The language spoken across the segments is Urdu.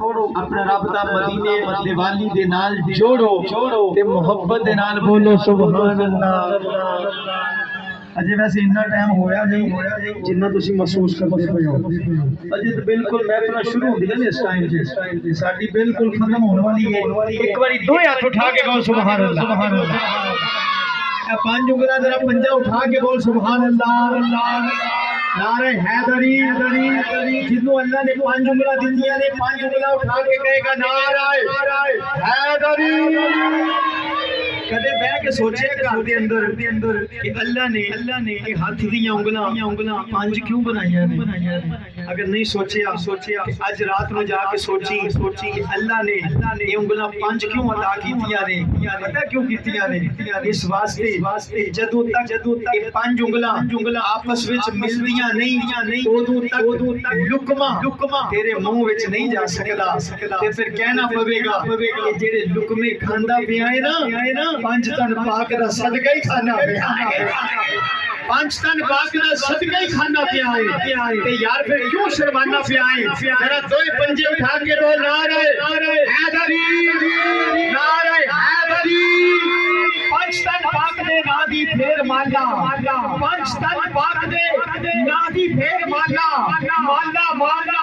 اپنا رابطہ مدینے دیوالی دے نال جوڑو تے محبت دے نال بولو سبحان اللہ۔ اجے ویسے اتنا ٹائم ہویا نہیں جنہ تسی محسوس کرتے پے ہو، اجے تو بالکل محفل شروع ہوندی ہے اس ٹائم تے ساڈی بالکل ختم ہونے والی ہے۔ ایک باری دو ہاتھ اٹھا کے کہو سبحان اللہ، سبحان اللہ۔ پانچ انگلیاں ذرا پنجا اٹھا کے بول سبحان اللہ۔ نعرہ حیدری، جنوں اللہ نے پانچ انگلیاں دتیاں نے پانچ انگلیاں اٹھا کے کہے گا نعرہ حیدری۔ کدے بیٹھ کے سوچے گھر دے اندر کہ اللہ نے یہ ہاتھ دیاں انگلیاں پانچ کیوں بنائیاں نے؟ اگر نہیں سوچیا کہ اج رات میں جا کے سوچی کہ اللہ نے یہ انگلیاں پانچ کیوں عطا کیتیاں نے؟ پتہ کیوں کیتیاں نے؟ اس واسطے جدوں تک یہ پانچ انگلیاں آپس وچ ملدیاں نہیں اودوں تک لقمہ تیرے منہ وچ نہیں جا سکدا تے پھر کہنا پوے گا کہ جڑے لقمے کھاندا پیا ہے نا پانچ تن پاک دا صدقہ ہی کھانا پیا ہے، پانچ تن پاک دا صدقہ ہی کھانا پیا ہے تے یار پھر کیوں شرمانا پیا ہے؟ ذرا دو پنجے اٹھا کے بول نعرہ حیدری، نعرہ حیدری۔ پانچ تن پاک دے نا دی پھر مالا، پانچ تن پاک دے نا دی پھر مالا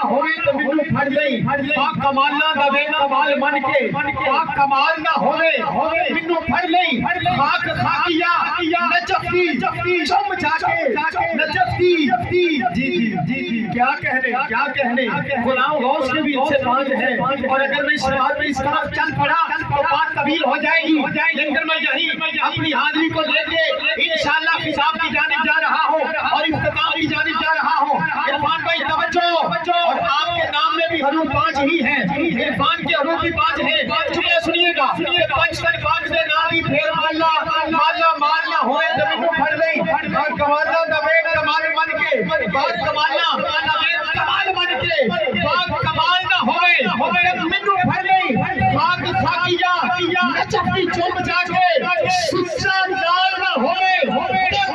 ہوئے تو مینوں پھڑ لئی، پاک کمالاں دا وے کمال من کے پاک کمال نہ ہوئے مینوں پھڑ لئی، پاک خاکیہ نجفتی چم جا کے نجفتی۔ جی کیا کہنے غلام غوث کے بھی ان سے پانچ ہے، اور اگر میں اس بات میں اس طرف چل پڑا تو بات طویل ہو جائے گی، لیکن میں یہی اپنی حاضری کو لے کے انشاءاللہ خطاب کی جانب جا رہا ہوں اور اختتام کی جانب جا رہا ہوں۔ عرفان بھائی توجہ، اور آپ کے نام میں بھی حروف پانچ ہی ہیں، عرفان کے حروف بھی پانچ ہیں، چلیے سنیے گا۔ پانچ تن پاک دے نا دی پھر مالا ہوئے تو مینوں پھڑ لئی، اور کمالاں دا ویٹ کمال من کے پاک کمالاں دا ویٹ کمال من کے پاک کمال نہ ہوئے مینوں پھڑ لئی، پاک خاکیہ نجفتی چم جا کے سچا نال نہ ہوئے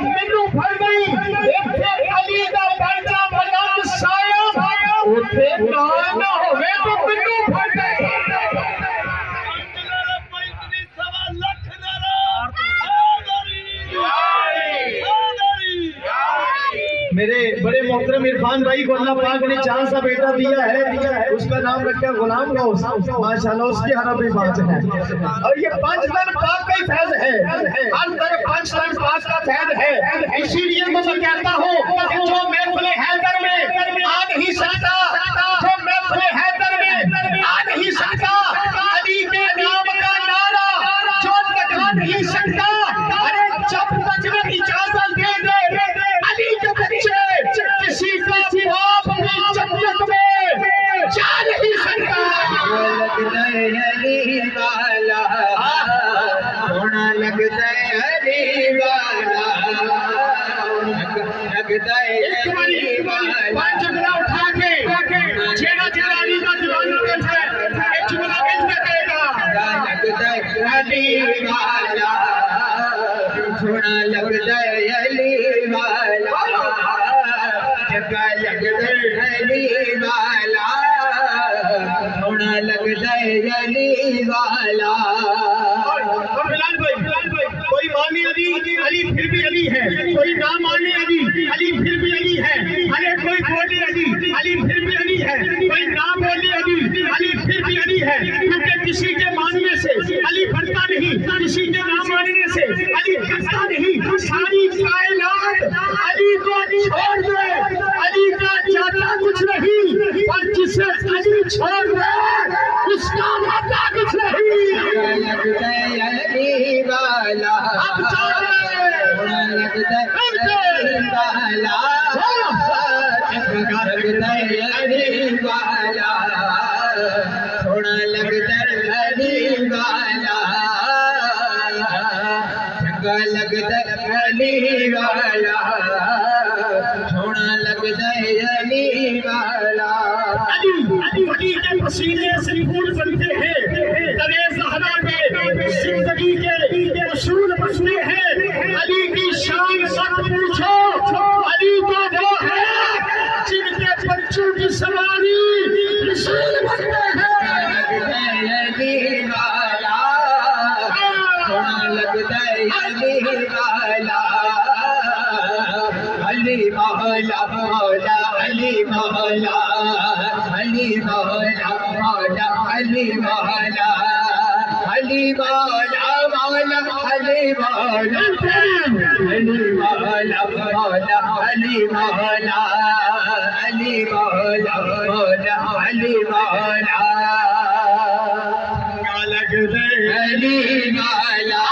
مینوں پھڑ لئی، ایتھے علی دا پرچا بلند صاحب اوتھے نال نہ ہوئے تو مینوں پھڑ لئی۔ میرے بڑے محترم عرفان بھائی کو اللہ پاک نے چاند سا بیٹا دیا ہے، اس کا نام رکھا غلام غوث، ماشاءاللہ اس کی حرف بھی پانچ ہے، اور یہ پانچ تن پاک کا ہی فیض ہے، ہر طرف پانچ تن پاک کا فیض ہے۔ اسی لیے میں کہتا ہوں کہ جو محفل حیدر میں آ نہیں سکتا، جو محفل حیدر میں آ نہیں سکتا، علی کے نام کا نعرہ جو لگا نہیں سکتا، ارے جب تک اجازت دے دے علی کے بچے کسی کا باپ بھی جنت میں جا نہیں سکتا۔ لگتا ہے علی والا، سونا لگتا ہے علی والا، لگتا ہے علی والا۔ پانچ جملہ اٹھا کے جیڑا علی کا دیوانہ بیٹھا ہے ایک جملہ مل کے کہے گا، لگتا ہے علی والا، سونا لگتا ہے علی والا، جگہ لگتا ہے علی والا، سونا لگتا ہے علی والا۔ بلال بھائی کوئی مانے علی پھر بھی علی ہے، کوئی نہ مانے علی پھر بھی علی ہے، ارے کوئی بولے علی پھر بھی علی ہے، کوئی نہ بولے علی پھر بھی علی ہے، کیونکہ کسی کے ماننے سے علی بڑھتا نہیں، کسی کے نہ ماننے سے علی گھٹتا نہیں، ساری کائنات علی کو چھوڑ دے، علی کا جاتا کچھ نہیں، اور جسے علی چھوڑ دے اس کا ماتا کچھ نہیں۔ لگتا ہے علی والا، اب لگتا ہے علی والا، لگتا ہے علی والا، تھوڑا لگتا ہے علی والا، لگتا ہے علی والا، تھوڑا لگتا ہے علی والا۔ علی کے پسینے سے پھول بنتے ہیں، درے زہرا میں زندگی کے اصول بنتے ہیں، علی کی شان سب پوچھو، علی تو وہ ہے جن کے بچوں کی سواری رسول بنتے ہیں۔ مولا علی مولا علی مولا مولا علی مولا علی مولا مولا علی مولا علی مولا مولا علی مولا لگ دے علی مولا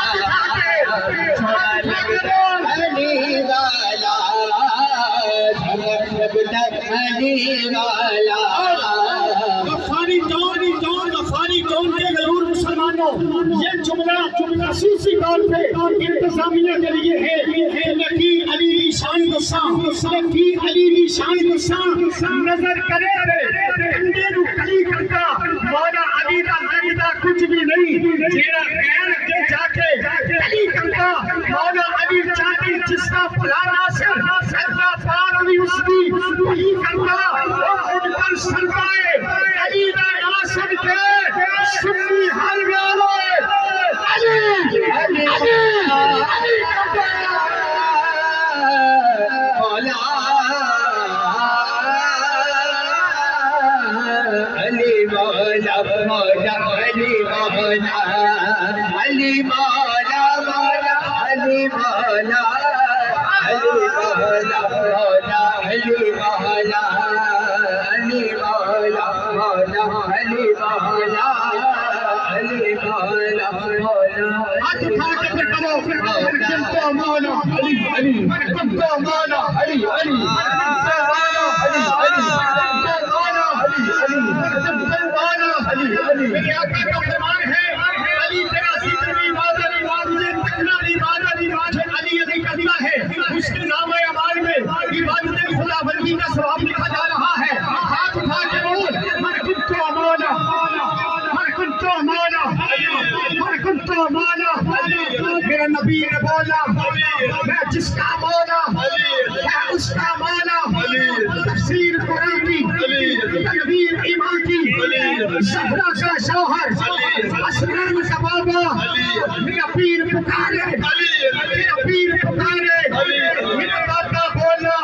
لگ دے علی مولا علی مولا غفاری ٹون کے غیور مسلمانوں یہ جملہ خصوصی طور پہ انتظامیہ کے لیے ہے لکی علی شان گساں لکی علی شان گساں نظر کرے اندے نو کلی کرتا مولا علی دا حقیقہ کچھ بھی نہیں جیڑا غیر کے جا کے کلی کرتا مولا علی چاہتی جس کا فلا ناصر اللہ پار علی اس کی وہی کرتا وہ خود پر سردائے علی دا ناصر کے سنی حل گالے علی علی علی مولا علی مولا مولا علی مولا علی مولا مولا علی مولا علی مولا مولا علی مولا علی مولا مولا علی مولا علی مولا مولا ہاتھ اٹھا کے پھر کرو تم کو مولا علی علی تم کو مولا علی علی میرے آقا کا فرمان ہے علی تیرا ذکر بھی عبادت تجھے تکنا بھی عبادت علی علی کرنا ہے اس کے نام اعمال میں عبادت خداوندی کا ثواب لکھا جا رہا ہے ہاتھ اٹھا کے بول من کنت مولا من کنت مولا من کنت مولا میرا نبی نے بولا میں جس کا مولا میں اس کا مولا تفسیر قرآن کی تنویر ایمان کی زہرا کا شوہر اسنان کا بابا میرا پیر پکارے میرا پیر پکارے میرا دادا بولا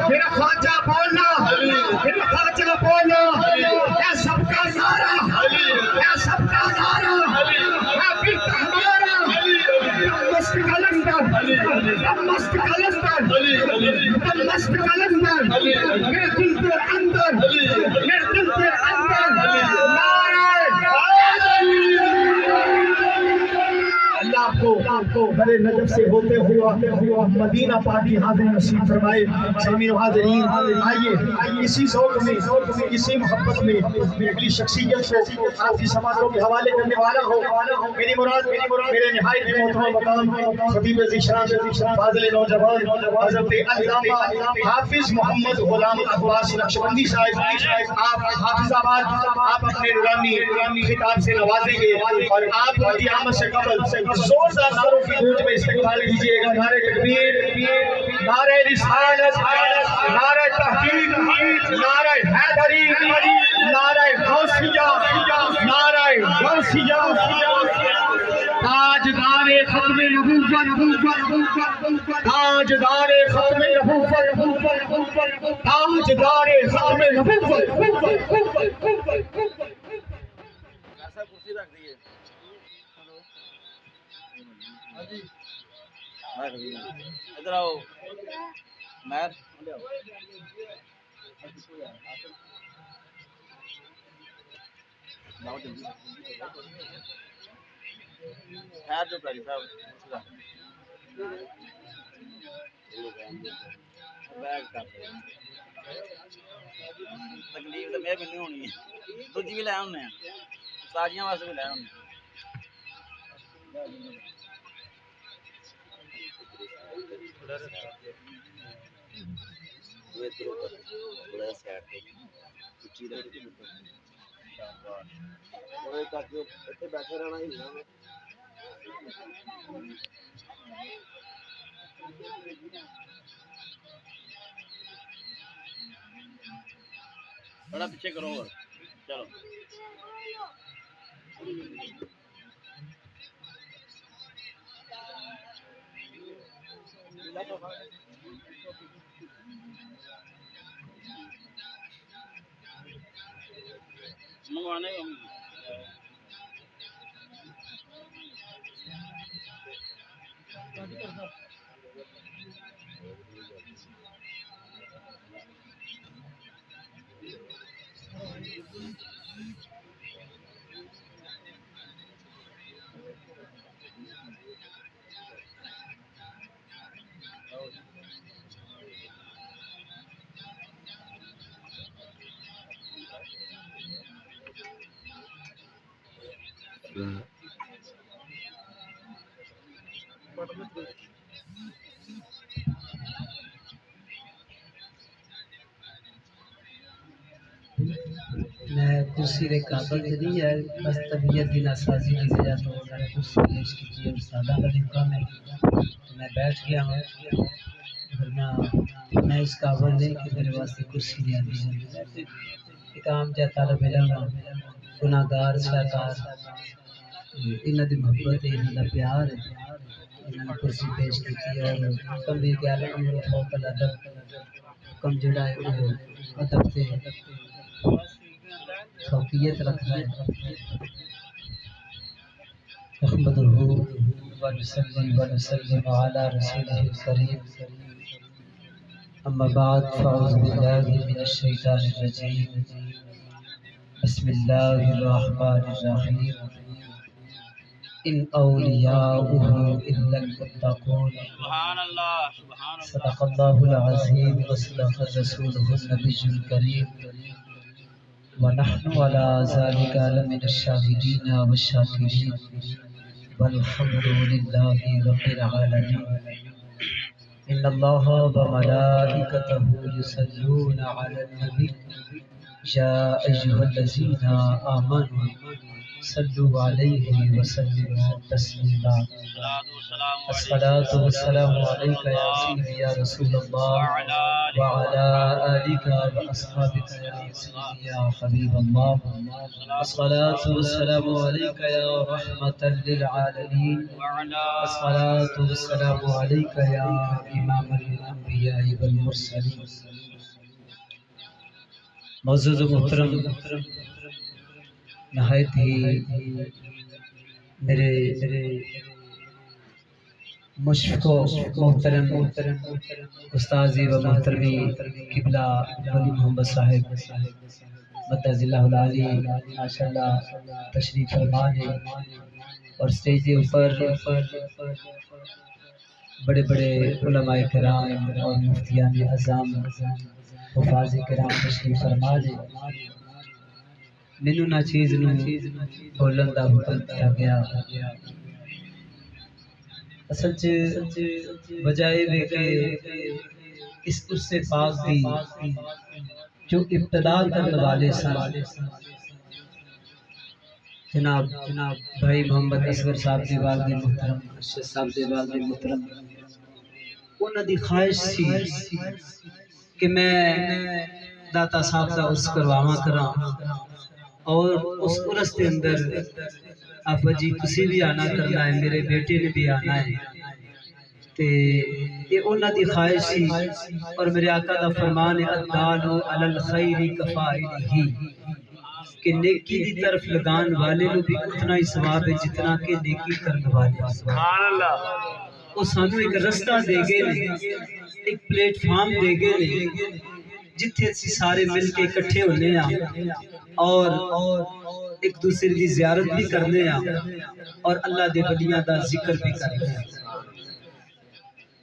میرا خواجہ بولا میرا خواجہ بولا اے سب کا نعرہ اے سب کا نعرہ اے پیر ہمارا مست کلندر مست کلندر مست کلندر میرے دل کے اندر میرے دل کے اندر اللہ کو بڑے نجف سے ہوتے ہوا مدینہ پاکی حاضر نصیب فرمائے سامعین و حاضرین آئیے اسی ذوق میں اسی محبت میں اپنی شخصیت کو آپ کی سماعتوں کے حوالے کرنے والا ہو میری مراد میرے نہایت محترم مقام خطیب ذیشان فاضل نوجوان حضرت علامہ حافظ محمد غلام عباس نقشبندی صاحب آپ حافظ آباد آپ اپنے نورانی خطاب سے نوازیں گے اور آپ کی آمد سے قبل زوردار نعروں کی گونج میں استقبال کیجیے گا نعرہ تکبیر نعرہ رسالت نعرہ تحقیق نعرہ حیدری نعرہ غوثیہ نعرہ غوثیہ تاجدار ختم نبوت تاجدار ختم نبوت تاجدار ختم نبوت کرسی رکھ دیئے ادھر آؤ مہر خیر جو پیاری صاحب تکلیف تو میرے بھی ہونی ہے دوجی بھی لے آنے ہیں ساجیاں واسطے بھی لے آنے بیٹھے رہنا ہی بڑا پیچھے کرو چلو میں کرسی دے قابل تے نہیں ہے، بس طبیعت دی ناسازی کی وجہ تو میں نے کرسی پیش کی ہے، استادہ کا حکم ہے میں بیٹھ گیا ہوں، ورنہ میں اس قابل نہیں کہ میرے واسطے کرسی دی آتی ہے۔ ایک عام جا طالب علم گناہ گار شاہکار، انہاں دی محبت ہے، انہاں دا پیار ہے، انہاں نے کرسی پیش کی ہے اور حکم بھی کہ الامر فوق الادب، حکم جڑا ہے وہ ادب تے فوقیت رکھنا ہے۔ احمدہ ونصلی ونسلم علی رسولہ الکریم، اما بعد فاعوذ باللہ من الشیطان الرجیم، بسم اللہ الرحمن الرحیم، ان اولیاؤہ الا المتقون، صدق اللہ العظیم وصدق رسولہ النبی الکریم، ونحن على ذلك لمن الشاهدين والشاكرين والحمد لله رب العالمين۔ ان الله وملائكته يصلون على النبي يا ايها الذين امنوا صلوا عليه وسلموا تسليما۔ الصلاة والسلام عليك يا سيدي يا رسول الله وعلى آلك وأصحابك يا سيدي يا حبيب الله، الصلاة والسلام عليك يا رحمة للعالمين، الصلاة والسلام عليك يا إمام الأنبياء والمرسلين۔ معزز و محترم نہایت ہی میرے مشفق و محترم استاذی و محترمی قبلہ ولی محمد صاحب مدد اللہ العالی ماشاءاللہ تشریف فرما ہے، اور سٹیج کے اوپر بڑے بڑے علماء کرام اور مفتیان اعظم حفاظ کرام تشریف فرما ہے۔ مینوں نہ چیز نو بولن دا حکم دیا گیا، اصل چ بجائے وے کہ اس سے پاک دی جو ابتدا کرنے والے سن جناب بھائی محمد اصغر صاحب دی والد محترم، ارشد صاحب دی والد محترم، انہاں دی خواہش سی کہ میں داتا صاحب دا عرس کرواواں کراں، اور اس عرس کے اندر آپا جی کسی بھی آنا کرنا ہے، میرے بیٹے نے بھی آنا ہے، تے یہ انہاں دی خواہش سی، اور میرے آقا دا فرمان ہے الدالو علی الخیر کفاعلہ، کہ نیکی دی طرف لگان والے نو بھی اتنا ہی ثواب ہے جتنا کہ نیکی کرنے والے۔ سبحان اللہ۔ وہ سانو ایک رستہ دے گئے نے، ایک پلیٹ فارم دے گئے نے جتھے سی سارے مل کے اکٹھے ہونے ہیں اور ایک دوسرے کی زیارت بھی کرنے ہیں اور اللہ دے ولیاں دا ذکر بھی کرنے ہیں۔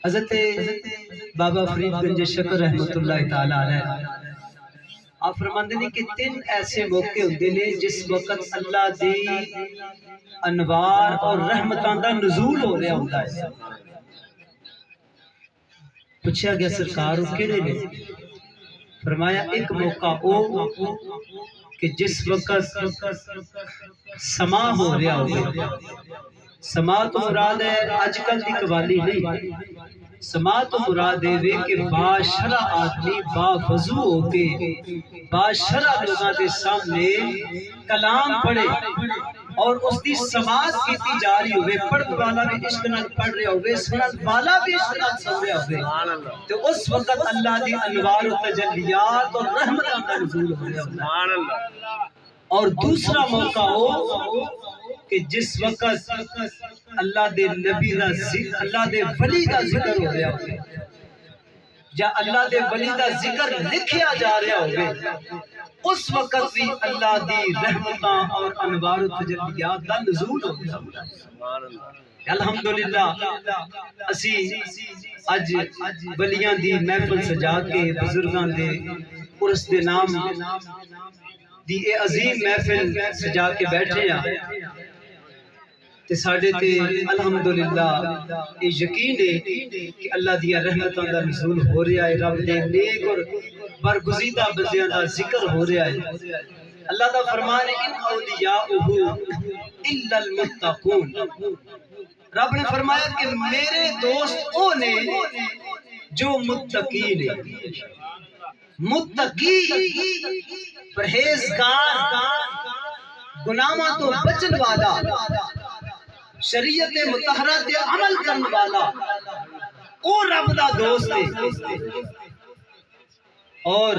حضرت بابا فرید گنج شکر رحمت اللہ تعالی علیہ آپ فرماندے نے کہ 3 ایسے موقع ہوندے نے جس وقت اللہ دی انوار اور رحمتاں دا نزول ہو رہا ہوندا ہے۔ پوچھا گیا سرکار وہ کیڑے نے؟ فرمایا ایک موقع او کہ جس وقت سما ہو رہا ہوگا، سما تو مراد ہے آج کل دی قوالی نہیں، سما تو مراد ہے کہ باشرہ آدمی با وضو ہو کے باشرہ لوگاں دے سامنے کلام پڑھے اور اس دی سماعت کیتی جا رہی ہوئے، پڑھن والا بھی عشق نال پڑھ رہا ہوئے، سنن والا بھی عشق نال سن رہا ہوئے، تو اس وقت اللہ دی انوار و تجلیات اور رحمتاں کا نزول ہو رہا ہوتا ہے۔ اور دوسرا موقع ہو کہ جس وقت اللہ دے نبی دا ذکر، اللہ دے ولی دا ذکر ہو رہا ہوگی یا اللہ دے ولی دا ذکر لکھیا جا رہا ہوگی، اس وقت بھی اللہ دی رحمتاں اور انوار و تجلیات دا نزول ہوگا۔ الحمدللہ اسی اج ولیاں دی محفل سجا کے بزرگاں دے عرس دے نام دی اے عظیم محفل سجا کے بیٹھے ہیں تے ساڈے تے الحمدللہ یہ یقین ہے کہ اللہ دیا رحمتاں دا نزول ہو رہا ہے، رب دے نیک اور برگزیدہ بندیاں دا ذکر ہو رہا ہے۔ اللہ دا فرمان ہے ان اولیاءہ الا المتقون، رب نے فرمایا کہ میرے دوست وہ نے جو متقی نے، متقی پرہیزگار، گناہاں تو بچن والا، شریعت مطہرہ تے عمل کرن والا، او رب دا دوست ہے۔ اور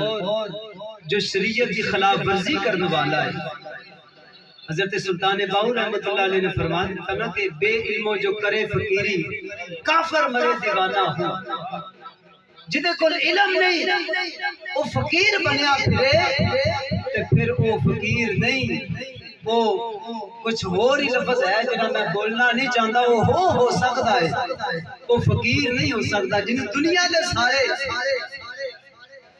جو شریعت کی خلاف ورزی کرنے والا ہے، حضرت سلطان باہو رحمت اللہ علیہ نے فرمایا تھا کہ بے علموں جو کرے فقیری کافر مرے دیوانہ ہو، جدے کل علم نہیں وہ فقیر بنیا پھرے تے پھر وہ فقیر نہیں، وہ کچھ اور ہی لفظ ہے جنہاں میں بولنا نہیں چاہتا، وہ ہو سکتا ہے، وہ فقیر نہیں ہو سکتا۔ جن دنیا دے سارے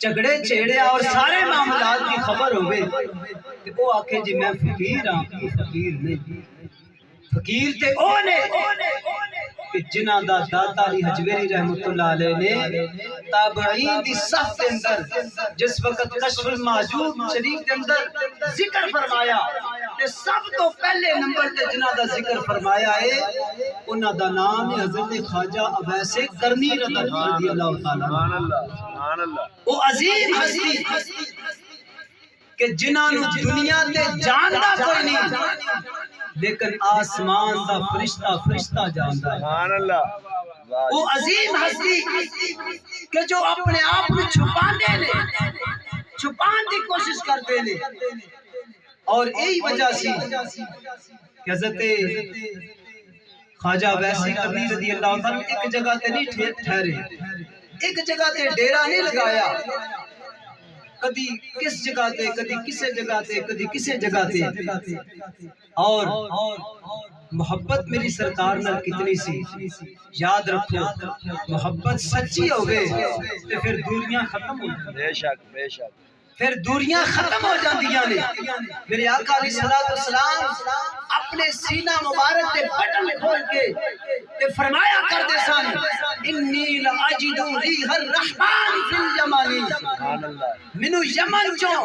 جھگڑے چھیڑے اور سارے معاملات کی خبر ہوئے کہ وہ آکھے جی میں فقیر ہاں، وہ فقیر نہیں، فقیر تے او نے کہ جنہ دا داتا علی حجویری رحمت اللہ علیہ نے تابعین دی صف کے اندر جس وقت کشف المحجوب شریف کے اندر ذکر فرمایا تے سب تو پہلے نمبر تے جنہ دا ذکر فرمایا ہے انہ دا نام ہے حضرت خواجہ اویس کرنی رضی اللہ تعالیٰ، وہ عظیم ہستی کہ جنہاں نو دنیا تے جاندا کوئی نہیں لیکن آسمان دا فرشتہ جاندا ہے۔ وہ عظیم ہستی کہ جو اپنے آپ میں چھپان دی کوشش کرتے ہیں، اور یہی وجہ سی کہ حضرت خواجہ ویسی کرنی رضی اللہ عنہ ایک جگہ تے نہیں ٹھہرے، ایک جگہ تے ڈیرا نہیں لگایا، کدی کس جگہ تے کدی کسے جگہ تے کدی کسے جگہ تے، اور محبت میری سرکار نال کتنی سی یاد رکھو، محبت سچی ہو گئے تے پھر دوریاں ختم ہو جاندیاں، بے شک بے شک، پھر دوریاں ختم ہو جاندیاں نے۔ میرے آقا علیہ السلام اپنے سینہ مبارک تے بٹن کھول کے تے فرمایا کرتے سن انی لاجد ریح الرحمن فی الیمانی، مینوں یمن چوں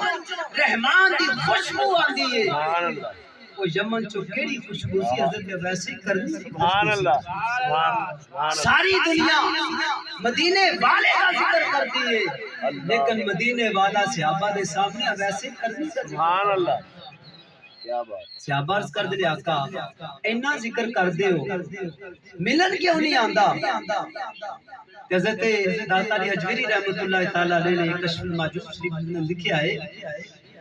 رحمان دی خوشبو آندی ہے۔ وہ یمن چوں کیڑی خوشبو سی؟ حضرت ویسی کرنی، سبحان اللہ، ساری دنیا مدینے والے کا ذکر کرتی ہے لیکن مدینے والا صحابہ دے سامنے ویسے کرنی، سبحان اللہ، کیا بات۔ صحابہ عرض کر دے آقا اینا ذکر کر دے ہو ملن کیوں نہیں آندا؟ حضرت داتا علی حجویری رحمت اللہ تعالی علیہ نے کشف المحجوب شریف میں لکھا ہے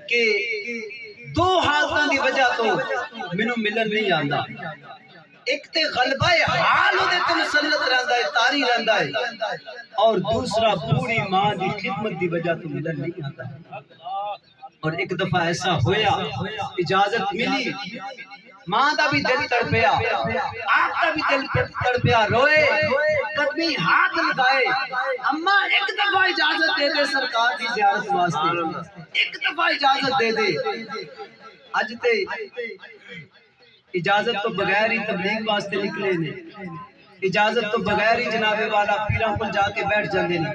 کہ دو حالتاں دی وجہ تو مینوں ملن نہیں آندا، ایک تے غلبہ حال دے تے مسلط رہندا ہے، طاری رہندا ہے، اور دوسرا بوڑھی ماں دی خدمت دی وجہ تو ملن نہیں آندا۔ اور ایک دفعہ ایسا ہویا، اجازت ملی، ماں دا بھی دل تڑپیا، آپ دا بھی دل تڑپیا، روئے، قدمی ہاتھ لگائے، اماں ایک دفعہ اجازت دے دے سرکار دی زیارت واسطے، ایک دفعہ اجازت دے دے۔ اج تے اجازت تو بغیر ہی تبلیغ واسطے نکلے نے، اجازت تو بغیر ہی جناب والا پیراں کو جا کے بیٹھ جاندے نے۔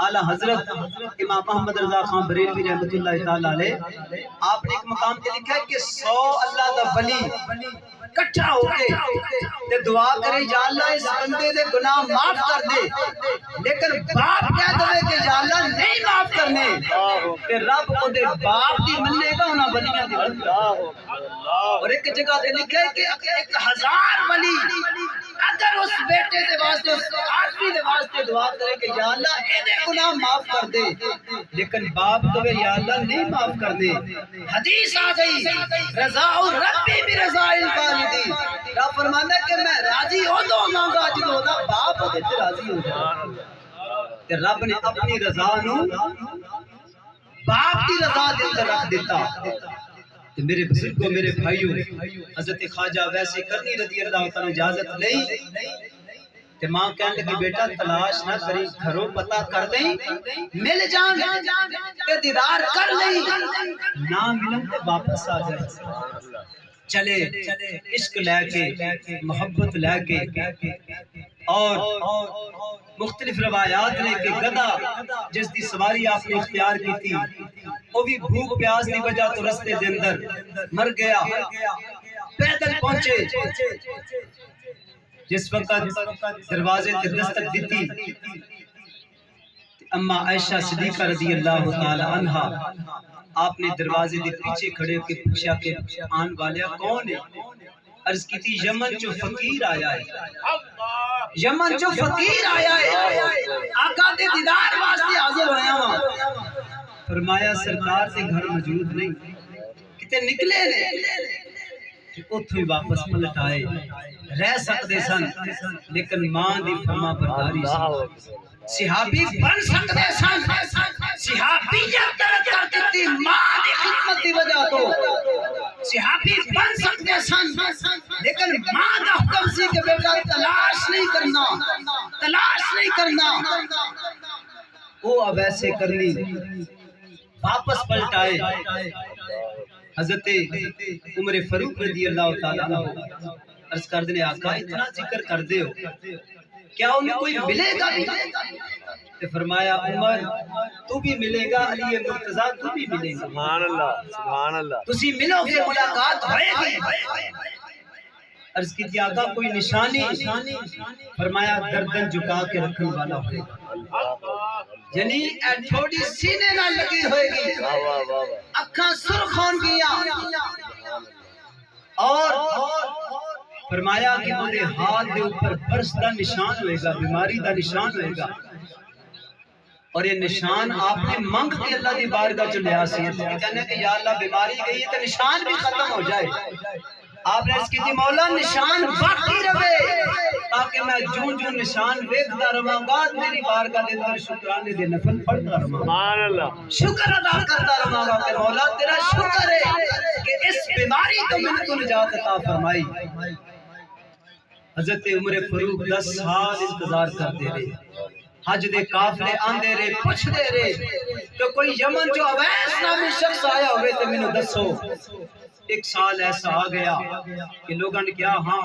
اعلی حضرت امام محمد رضا خان بریلوی رحمۃ اللہ تعالی علیہ آپ نے ایک مقام پہ لکھا ہے کہ 100 اللہ دا ولی کٹھا ہو کے تے دعا کرے یا اللہ اس بندے دے گناہ معاف کر دے، لیکن باپ کہہ دے کہ یا اللہ نہیں معاف کرنے تے رب او دے باپ دی ملے گا انہاں ولیاں دی۔ اور ایک جگہ تے لکھا ہے کہ 1000 ولی اگر اس بیٹے دے واسطے اس آدمی دے واسطے دعا کرے کہ یا اللہ ایدے گناہ معاف کر دے، لیکن باپ تو یا اللہ نہیں معاف کر دے۔ حدیث آ گئی رضا ربی برضا الوالدی، رب فرماتا ہے کہ میں راضی ہو دو مانگا جدو دا باپ دے تے راضی ہو جائے۔ تے رب نے اپنی رضا نو باپ کی رضا دے اندر رکھ دیتا۔ تو میرے بزرگوں، میرے بھائیوں، حضرت خواجہ ویسے کرنی رضی اللہ تعالیٰ اجازت نہیں کہ ماں کہنے لگی بیٹا تلاش نہ کری، گھروں پتہ کر لیں، مل جان کہ دیدار کر لیں، نہ ملن تو واپس آ جائے۔ چلے عشق لے کے، محبت لے کے اور مختلف روایات نے کہ گدھا جس دی سواری آپ نے اختیار کی تھی وہ بھی بھوک پیاس دی وجہ تو رستے دے اندر مر گیا، پیدل پہنچے۔ جس وقت دروازے تے دستک دیتی اما عائشہ صدیقہ رضی اللہ تعالی عنہا آپ نے دروازے دے پیچھے کھڑے ہو کے پوچھا کہ آن والے کون ہے؟ عرض کی تھی یمن جو فقیر آیا ہے، یمن جو فقیر آیا ہے، آقا دے دیدار واسطے حاضر ہویا ہوں۔ فرمایا سرکار سے گھر موجود نہیں، کتے نکلے نے کہ اتھو ہی واپس پلٹ آئے۔ رہ سکتے سن لیکن ماں دی فرما برداری سے صحابی بن سکتے سن، صحابیت درد کر دیتی ماں دی خدمت دی وجہ تو صحابی بن سکتے سن، لیکن ماں دا حکم سی کہ بیٹا تلاش نہیں کرنا، تلاش نہیں کرنا۔ وہ اب ایسے کرنی واپس پلٹ آئے۔ حضرت عمر فاروق رضی اللہ تعالیٰ عنہ عرض کر دینے آقا اتنا ذکر کر دے ہو کیا انہیں کوئی ملے گا بھی؟ تو فرمایا عمر تو بھی ملے گا، علی مرتضیٰ تو بھی ملے گا، سبحان اللہ سبحان اللہ، تسی ملو گے ملاقات ہوئے گی۔ عرض کی تھی آقا کوئی نشانی؟ فرمایا گردن جھکا کے رکھنے والا ہوئے گا، یعنی تھوڑی سینے نہ لگی ہوئے گی، اکھاں سرخ ہون گیا، اور فرمایا کہ انہوں نے ہاتھ دے اوپر برس دا نشان ہوئے گا، بیماری دا نشان ہوئے گا، اور یہ نشان آپ نے منگ کے اللہ دی بارگاہ چ لیا سی، کہنے کہ یا اللہ بیماری گئی ہے تو نشان بھی ختم ہو جائے۔ آپ نے اس کی تھی مولا نشان باقی رہے تاکہ میں جون جون نشان ویکھدا رہاں گا میری بارگاہ دے اندر شکرانے دے نفل پڑھتا رہاں، سبحان اللہ، شکر ادا کرتا رہاں گا کہ مولا تیرا شکر ہے کہ اس بیماری تو میں نے تو نجات عطا فرمائی۔ حضرت عمر فاروق 10 سال انتظار کرتے رہے، حج دے قافلے آندے رہے، پوچھ دے رہے کہ کوئی یمن جو اویس نامی شخص آیا ہوئے تو میں نے دسو۔ ایک سال ایسا آ گیا کہ لوگوں نے کیا ہاں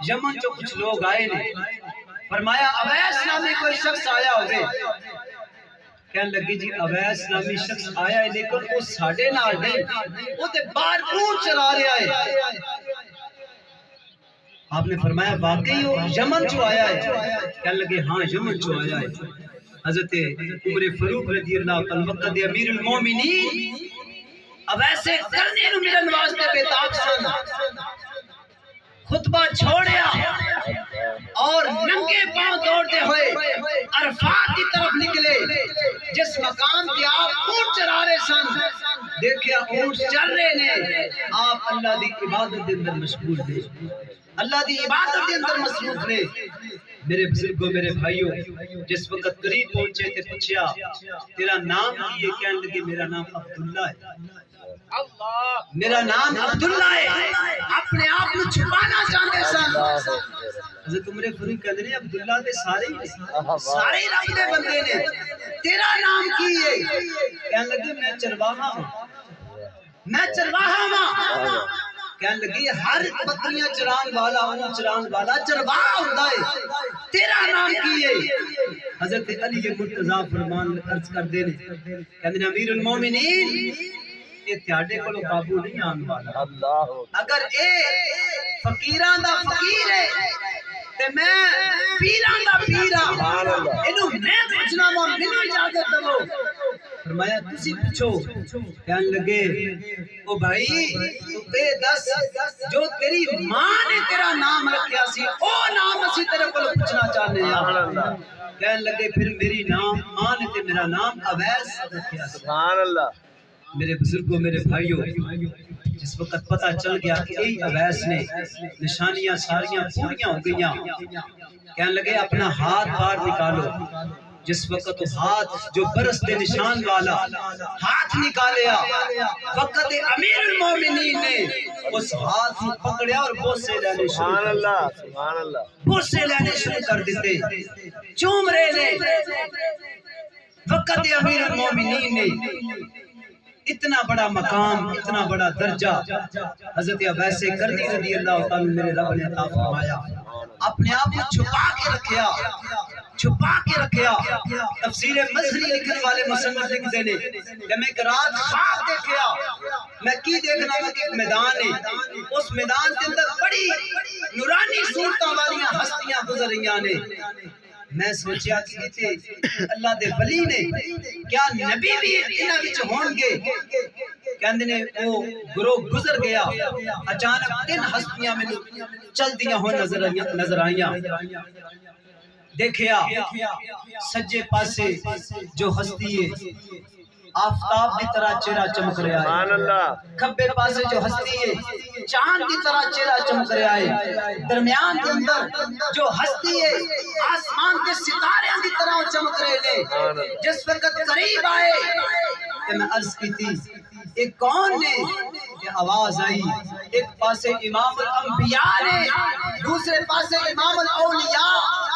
یمن جو کچھ لوگ آئے نے، فرمایا اویس نامی کوئی شخص آیا ہوئے، کہنے لگی جی اویس نامی شخص آیا ہے لیکن وہ ساڑھے نال نہیں، وہ تے باہر اونٹ چرا رہا ہے۔ آپ نے فرمایا واقعی ہو یمن جو آیا ہے؟ کہنے لگے ہاں یمن جو آیا ہے۔ حضرت عمر فاروق رضی اللہ تعالیٰ وقت امیر المومنین اب ایسے کرنے نو ملن واسطے بیتاب سن، خطبہ چھوڑیا اور ننگے پاؤں دوڑتے ہوئے عرفات کی طرف نکلے، جس مقام پہ آپ اونٹ چرا رہے سن، دیکھیا اونٹ چل رہے نے، آپ اللہ دی عبادت دے اندر مشغول تھے، اللہ دی عبادت دے اندر مصروف نے۔ میرے بزرگوں، میرے بھائیوں، جس وقت قریب پہنچے تھے پوچھیا تیرا نام کی ہے؟ کہنے لگے میرا نام عبداللہ ہے، میرا نام عبداللہ ہے، اپنے آپ کو چھپانا چاہتے سن۔ حضرت عمر فاروق کہتے ہیں عبداللہ دے سارے رب دے بندے نے، تیرا نام کی ہے؟ کہنے لگے میں چرواہا ہوں، میں چرواہا ہوں۔ کہنے لگی ہر بکریاں چران والا اونٹ چران والا چرواہا ہوتا ہے، تیرا نام کی ہے؟ حضرت علی مرتضیٰ فرمان عرض کر دینے، کہتے ہیں امیر المومنین یہ تیاڈے کو قابو نہیں آن والا، اگر اے فقیران دا فقیر ہے تے میں پیران دا پیرا، انہوں میں پوچھنا ماں مینوں اجازت دو۔ فرمایا تسی پوچھو کہن لگے او بھائی تو اے دس جو تیری ماں نے تیرا نام رکھیا سی او نام اسی تیرے کو پوچھنا چاہنے ہیں کہن لگے پھر میری ماں نے تے میرا نام اویس رکھیا سی سبحان اللہ میرے بزرگوں میرے بھائیوں جس وقت پتہ چل گیا کہ یہی اویس نے نشانیاں ساریاں پوریاں ہو گئیاں کہنے لگے اپنا ہاتھ باہر نکالو جس وقت ہاتھ جو برس دے نشان والا ہاتھ نکالیا وقت امیر المومنین نے اس ہاتھ کو پکڑیا اور بوسے لینے شروع سبحان اللہ سبحان اللہ بوسے لینے شروع کر دیتے چوم رہے نے وقت امیر المومنین نے اتنا بڑا مقام اتنا بڑا درجہ حضرت اویس کرنی رضی اللہ تعالی میرے رب نے عطا فرمایا اپنے آپ کو چھپا کے رکھیا تفسیر مصری لکھنے والے مصنف لکھتے نے کہ میں ایک رات خواب دیکھیا میں کی دیکھنا میں کہ ایک میدان ہے اس میدان کے اندر بڑی نورانی صورتوں والیاں ہستیاں گزر رہیاں نے میں سوچیا کہ اللہ دے ولی نے کیا نبی بھی انہاں وچ ہون گے کہندے نے وہ گروہ گزر گیا اچانک تین ہستیاں میں چلدیاں ہون نظر آئیاں دیکھیا سجے پاسے جو ہستی ہے آفتاب کی طرح چہرہ چمک رہا ہے سبحان اللہ کھبے پاسے جو ہستی ہے چاند کی طرح چہرہ چمک رہا ہے درمیان کے اندر جو ہستی ہے آسمان کے ستارے کی طرح چمک رہے ہیں جس وقت قریب آئے کہ میں عرض کی تھی ایک کون نے یہ آواز آئی ایک پاسے امام الانبیاء نے دوسرے پاسے امام الاولیاء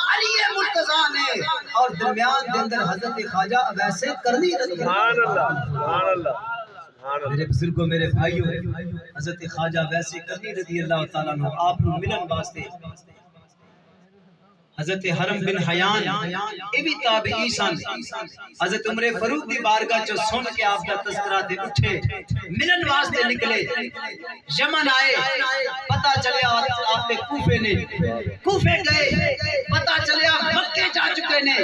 علی مرتضیٰ نے اور درمیان کے اندر حضرت خواجہ اویس کرنی رضی سبحان اللہ سبحان اللہ سبحان اللہ میرے بزرگوں میرے بھائیوں حضرت خواجہ اویس کرنی رضی اللہ تعالیٰ عنہ آپ کو ملن واسطے حضرت حرم بن حیان یہ بھی تابعی سن حضرت عمر فاروق دی بارگاہ چو سن کے آپ کا تذکرہ دے اٹھے ملن واسطے نکلے یمن آئے پتہ چلے آپ کے کوفے نے کوفے گئے پتہ چلے مکے جا چکے نے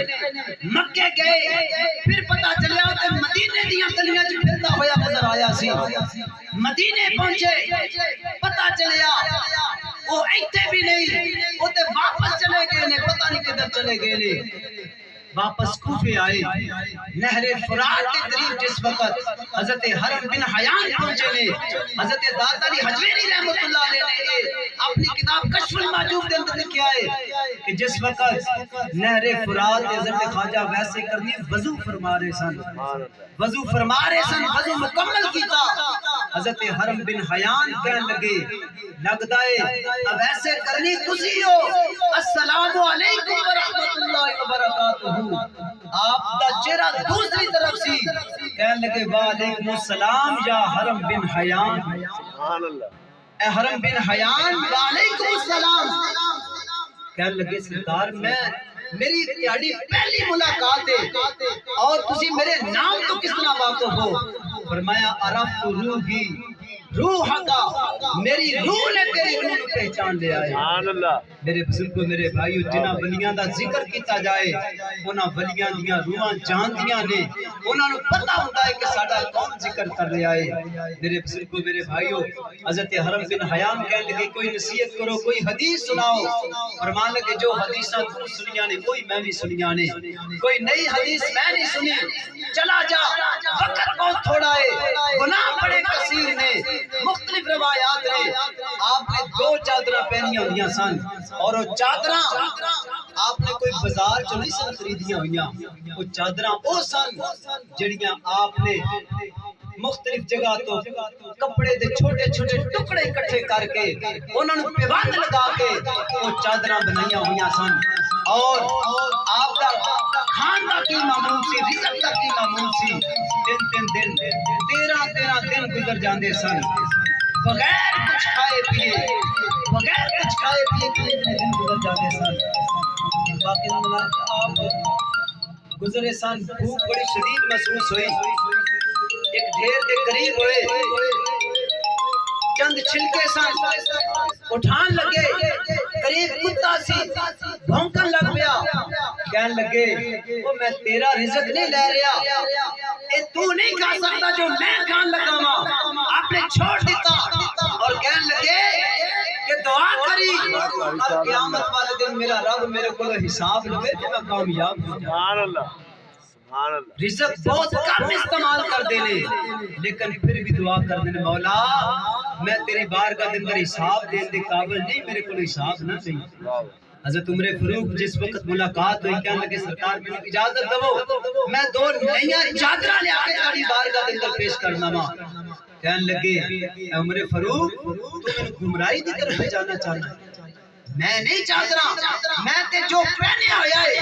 مکے گئے پھر پتہ چلے کہ مدینے دیاں گلیاں چ پھردا ہویا نظر آیا سی مدینے پہنچے پتہ چلیا وہ ایتھے بھی نہیں وہ تے واپس چلے گئے نے پتہ نہیں کدھر چلے گئے نے واپس کوفے آئے نہر فرات کے قریب جس وقت حضرت حرم بن حیان پہنچے نے حضرت داتا علی حجویری رحمت اللہ علیہ نے اپنی کتاب کشف المحجوب کے اندر لکھا ہے کہ جس وقت نہر فرات حضرت خواجہ اویس کرنی وضو فرما رہے سن وضو مکمل کیتا حضرت حرم بن حیان کہنے لگے لگدا ہے اویس کرنی تسی ہو السلام علیکم ورحمۃ اللہ وبرکاتہ آپ دا چہرہ دوسری طرف سی کہنے لگے وعلیکم السلام یا حرم بن حیان سبحان اللہ اے حرم بن حیان وعلیکم السلام کہنے لگے سرکار میری تیاری پہلی ملاقات ہے اور تسی میرے نام تو کس طرح واقف ہو فرمایا عرفت روحی روح کا میری روح نے تیری روح کو پہچان لیا ہے سبحان اللہ میرے بزرگوں میرے بھائیو جنہ ولیاں دا ذکر کیتا جائے انہاں ولیاں دیاں روحاں جاندیاں نے انہاں نوں پتہ ہوندا ہے کہ ساڈا کون ذکر کر رہا ہے میرے بزرگوں میرے بھائیو حضرت حرم بن حیان کہنے لگے کوئی نصیحت کرو کوئی حدیث سناؤ فرمان لگے جو حدیثاں تو سنیاں نے کوئی میں بھی سنیاں نے کوئی نئی حدیث میں نہیں سنی چلا جا وقت بہت تھوڑا ہے گناہ بڑے کثیر نے مختلف روایات نے آپ نے 2 چادریں پہنی ہوئیاں سن اور وہ چادریں آپ نے کوئی بازار چ نہیں سن خریدیاں ہوئیاں وہ چادریں وہ سن جڑیاں آپ نے مختلف جگہ تو کپڑے دے چھوٹے چھوٹے ٹکڑے اکٹھے کر کے انہاں نوں پیوند لگا کے وہ چادریں بنائیاں ہوئیاں سن اور آپ دا کھان کا کی معمول سی رزق کا کی معمول سی دن 13 دن گزر جاندے سن بغیر کچھ کھائے پیے دن گزر جاندے سن باقی آپ گزرے سن بھوک بڑی شدید محسوس ہوئی ایک ڈھیر کے قریب ہوئے چند چھلکے سن اٹھان لگے قریب کتا سی بھونکن لگ پیا کہنے لگے وہ میں تیرا رزق نہیں لے رہا، اے تو نہیں کھا سکتا جو میں کھان لگا ہوں۔ آپ نے چھوڑ دیتا اور کہنے لگے کہ دعا کری اب قیامت والے دن میرا رب میرے کو حساب لے کہ میں کامیاب ہو جاؤں۔ سبحان اللہ سبحان اللہ رزق بہت کم استعمال کر دینے لیکن پھر بھی دعا کر دینے مولا میں تیری بارگاہ کے اندر حساب دینے دے قابل نہیں، میرے کو حساب نہ دیں۔ حضرت عمر فاروق جس وقت ملاقات ہوئی کہنے لگے سرکار میں اجازت دو میں 2 نیا چادرہ لے آ کے تیری بارگاہ کے اندر پیش کرنا ماں۔ کہنے لگے اے عمر فاروق تو میں گمراہی دی طرف جانا چاہنا ہے، میں نہیں چاہتا میں تے جو پہنے ہویا ہے